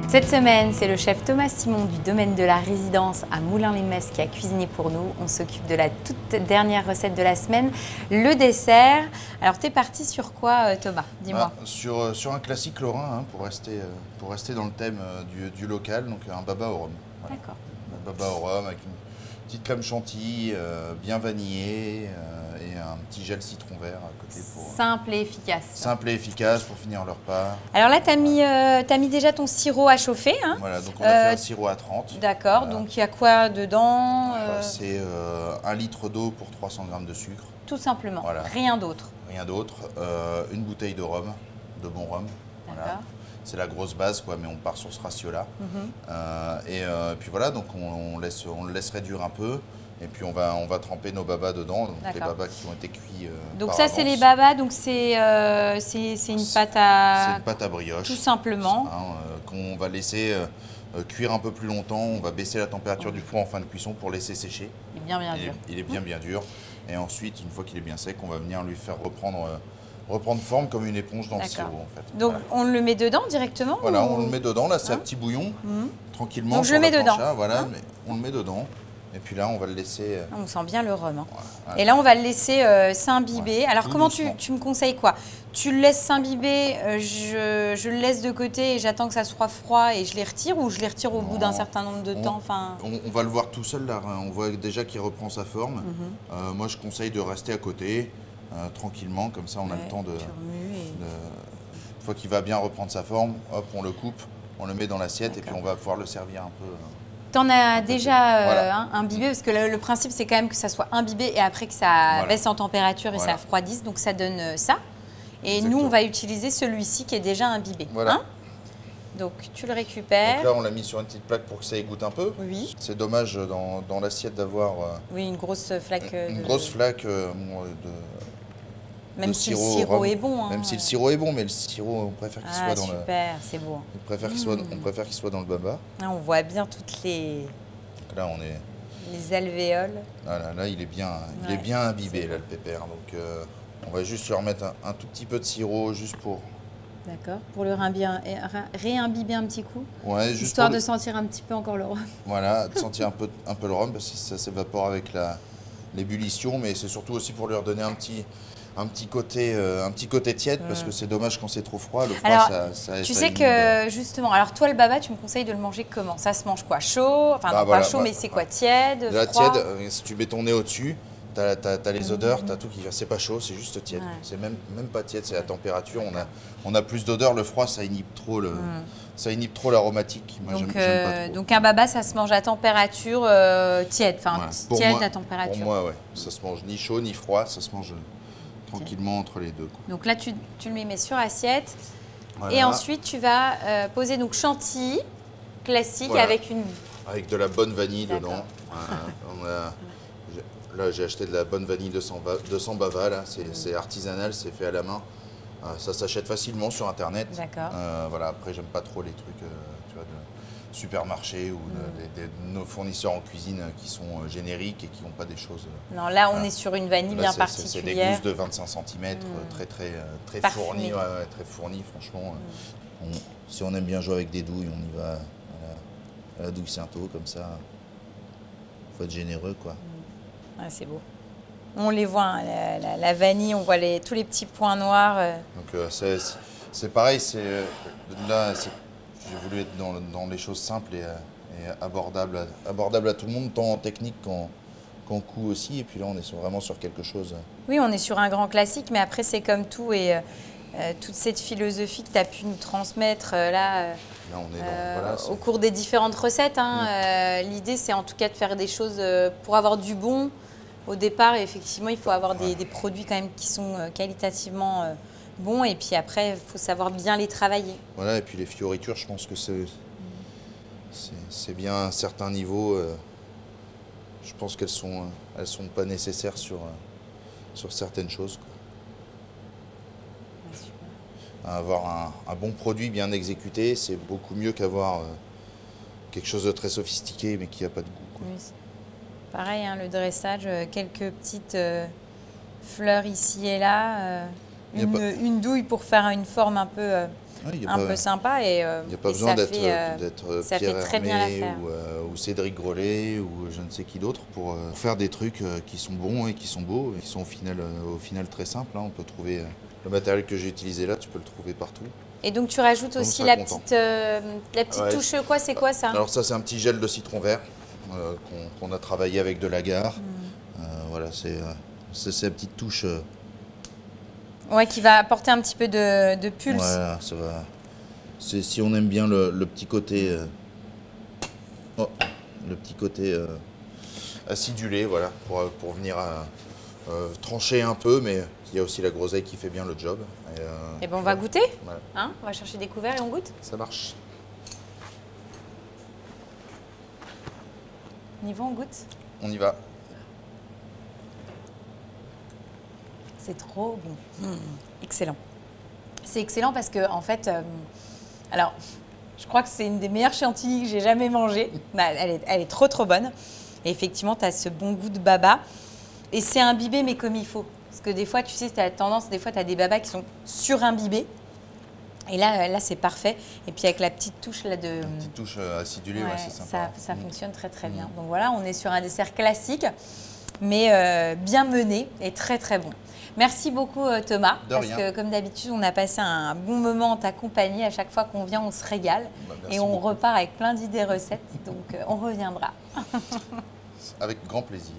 Cette semaine, c'est le chef Thomas Simon du domaine de la résidence à Moulins-les-Metz qui a cuisiné pour nous. On s'occupe de la toute dernière recette de la semaine, le dessert. Alors, tu es parti sur quoi, Thomas? Dis-moi. Sur un classique lorrain, hein, pour rester dans le thème du local, donc un baba au rhum. Voilà. D'accord. Un baba au rhum avec une petite crème chantilly bien vanillée et un petit gel citron vert à côté pour... Simple et efficace. Simple et efficace pour finir le repas. Alors là, tu as mis déjà ton sirop à chauffer. Hein. Voilà, donc on a fait un sirop à 30. D'accord, voilà. Donc il y a quoi dedans C'est 1 litre d'eau pour 300 g de sucre. Tout simplement, voilà. Rien d'autre. Rien d'autre. Une bouteille de rhum, de bon rhum. Voilà. C'est la grosse base, quoi, mais on part sur ce ratio-là. Et puis voilà, donc on le laisse réduire un peu. Et puis on va tremper nos babas dedans, donc les babas qui ont été cuits. Donc ça c'est les babas, donc c'est une pâte à... C'est une pâte à brioche. Tout simplement. Qu'on va laisser cuire un peu plus longtemps. On va baisser la température du four en fin de cuisson pour laisser sécher. Il est bien dur. Il est bien dur. Et ensuite, une fois qu'il est bien sec, on va venir lui faire reprendre forme comme une éponge dans le sirop en fait. Donc on le met dedans directement? Voilà, on le met dedans. Là c'est un petit bouillon, tranquillement. Donc je le mets dedans. Voilà, mais on le met dedans. Et puis là, on va le laisser... On sent bien le rhum. Hein. Voilà. Et là, on va le laisser s'imbiber. Alors, comment tu me conseilles quoi? Tu le laisses s'imbiber, je le laisse de côté et j'attends que ça soit froid et je les retire, ou je les retire au bout d'un certain nombre de temps? On va le voir tout seul, là. On voit déjà qu'il reprend sa forme. Moi, je conseille de rester à côté, tranquillement. Comme ça, on a le temps de... Une fois qu'il va bien reprendre sa forme, hop, on le coupe, on le met dans l'assiette et puis on va pouvoir le servir un peu... T'en as déjà imbibé, parce que le principe c'est quand même que ça soit imbibé et après que ça baisse en température et ça refroidisse, donc ça donne ça. Et nous on va utiliser celui-ci qui est déjà imbibé. Voilà. Hein, donc tu le récupères. Donc là on l'a mis sur une petite plaque pour que ça égoutte un peu. Oui. C'est dommage dans l'assiette d'avoir une grosse flaque. Grosse flaque même si le sirop est bon. Hein. Même si le sirop est bon, mais le sirop, on préfère qu'il soit dans le... super, c'est beau. On préfère qu'il soit dans le baba. Là, on voit bien toutes les... Donc là, on est... Les alvéoles. Là, il est bien imbibé, là, le pépère. Donc, on va juste lui remettre un tout petit peu de sirop, juste pour... D'accord, pour le réimbiber un petit coup. Ouais, juste histoire de sentir un petit peu encore le rhum. Voilà, de sentir un peu le rhum, parce que ça s'évapore avec l'ébullition, mais c'est surtout aussi pour lui redonner un petit côté tiède, parce que c'est dommage quand c'est trop froid. Le froid, alors, ça tu sais que justement, alors toi le baba, tu me conseilles de le manger comment? Ça se mange quoi? Chaud? Enfin non, pas chaud, mais c'est quoi? Tiède? Froid? Tiède, si tu mets ton nez au-dessus, t'as les odeurs, t'as tout qui va. C'est pas chaud, c'est juste tiède. C'est même pas tiède, c'est la température. On a plus d'odeur. Le froid, ça inhibe trop l'aromatique. Moi, j'aime pas trop. Donc un baba, ça se mange à température tiède, enfin tiède à température. Pour moi, ouais. Ça se mange ni chaud ni froid, ça se mange tranquillement entre les deux. Quoi. Donc là, tu le mets sur assiette. Voilà. Et ensuite, tu vas poser donc chantilly classique avec une... Avec de la bonne vanille dedans. Là, j'ai acheté de la bonne vanille 200 bava. C'est artisanal, c'est fait à la main. Ça s'achète facilement sur Internet. D'accord. Voilà, après, j'aime pas trop les trucs tu vois, de supermarché ou de nos fournisseurs en cuisine qui sont génériques et qui n'ont pas des choses... Non, là, on est sur une vanille bien particulière. C'est des gousses de 25 cm, très fournies, très fournies, franchement. Si on aime bien jouer avec des douilles, on y va à la douille Saint-Eau, comme ça. Il faut être généreux, quoi. C'est beau. On les voit, hein, la vanille, on voit tous les petits points noirs. Donc c'est pareil, là, j'ai voulu être dans les choses simples et abordables à tout le monde, tant en technique qu'en coût aussi. Et puis là, on est vraiment sur quelque chose. Oui, on est sur un grand classique, mais après, c'est comme tout. Et toute cette philosophie que tu as pu nous transmettre là on est au cours des différentes recettes. Hein, l'idée, c'est en tout cas de faire des choses pour avoir du bon au départ. Et effectivement, il faut avoir des produits quand même qui sont qualitativement bons. Et puis après, il faut savoir bien les travailler. Voilà, et puis les fioritures, je pense que c'est bien à un certain niveau. Je pense qu'elles sont pas nécessaires sur certaines choses, quoi. Avoir un bon produit bien exécuté, c'est beaucoup mieux qu'avoir quelque chose de très sophistiqué mais qui n'a pas de goût, quoi. Oui, pareil, hein, le dressage, quelques petites fleurs ici et là, une douille pour faire une forme un peu un peu sympa. Il n'y a pas besoin d'être Pierre très bien Hermé ou Cédric Grolet ou je ne sais qui d'autre pour faire des trucs qui sont bons et qui sont beaux et qui sont au final très simples. Hein. On peut trouver le matériel que j'ai utilisé là, tu peux le trouver partout. Et donc tu rajoutes aussi la petite touche, quoi, c'est quoi ça? Alors ça c'est un petit gel de citron vert qu'on a travaillé avec de l'agar. Voilà, c'est la petite touche. Ouais, qui va apporter un petit peu de pulse. Voilà, ça va. Si on aime bien le petit côté, acidulé, voilà, pour venir trancher un peu, mais il y a aussi la groseille qui fait bien le job. Et ben on va goûter, voilà. Hein, on va chercher des couverts et on goûte. Ça marche. On y va, on goûte. On y va. C'est trop bon. Excellent. C'est excellent parce que, en fait, alors, je crois que c'est une des meilleures chantilly que j'ai jamais mangées. Bah, elle est trop bonne. Et effectivement, tu as ce bon goût de baba. Et c'est imbibé, mais comme il faut. Parce que des fois, tu sais, tu as tendance, des fois, tu as des babas qui sont surimbibés. Et là c'est parfait. Et puis avec la petite touche là de... La petite touche acidulée, ouais, c'est sympa. Ça fonctionne très bien. Donc voilà, on est sur un dessert classique, mais bien mené et très bon. Merci beaucoup Thomas, parce que comme d'habitude, on a passé un bon moment en ta compagnie. À chaque fois qu'on vient, on se régale et on repart avec plein d'idées recettes. Donc on reviendra. Avec grand plaisir.